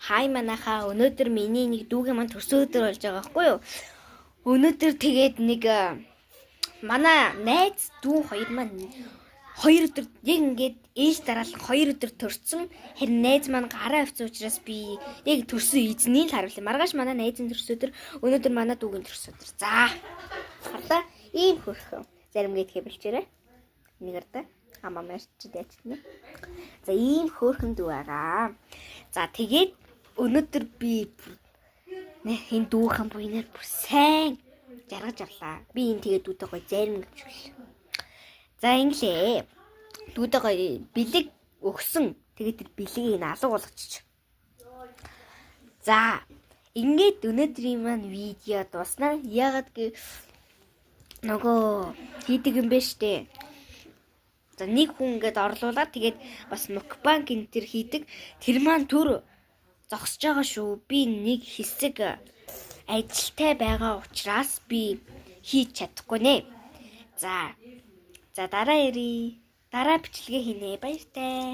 Хай манайхаа өнөөдөр миний нэг дүүгийн маань төрсөн өдөр болж байгаа байхгүй юу? Өнөөдөр тэгээд нэг манай найз дүү хоёр маань 2 өдөр яг ингээд ээж дараалал 2 өдөр төрсөн. Харин найз маань гараа авсан учраас би яг төрсөн эзний л харуулъя. Маргааш манай найзын төрсөн өдөр, өнөөдөр манай дүүгийн төрсөн өдөр. За. Харлаа ийм хөрхөө. Зарим гэдгээ бэлчээрэй. Нэгэрдэ. Хамаа марч дэчнэ. За ийм хөөрхөн дүү байгаа. За тэгээд өнөөдөр би энэ дүүхэн буйнаар бүр сайн жаргаж авлаа. Би энэ тэгээд дүүтэй гоё зарим гэвчүүл. За инглээ. Дүүтэй гоё бэлэг өгсөн. Тэгээд тэр бэлгийг ин алга болгочих. За ингээд өнөөдрийн маань видео дуусна. Ягаад гэвэл нөгөө хийдэг юм бэ штэ. За нэг хүн ингээд орлуулаад тэгээд бас мукбанк энэ төр хийдэг. Тэр маань төр зогсож байгаа шүү. Би нэг хэсэг ажилтай байгаа учраас би хийж чадахгүй нэ. За дараа ирээ. Дараа бичлэгээ хийнэ. Баяртай.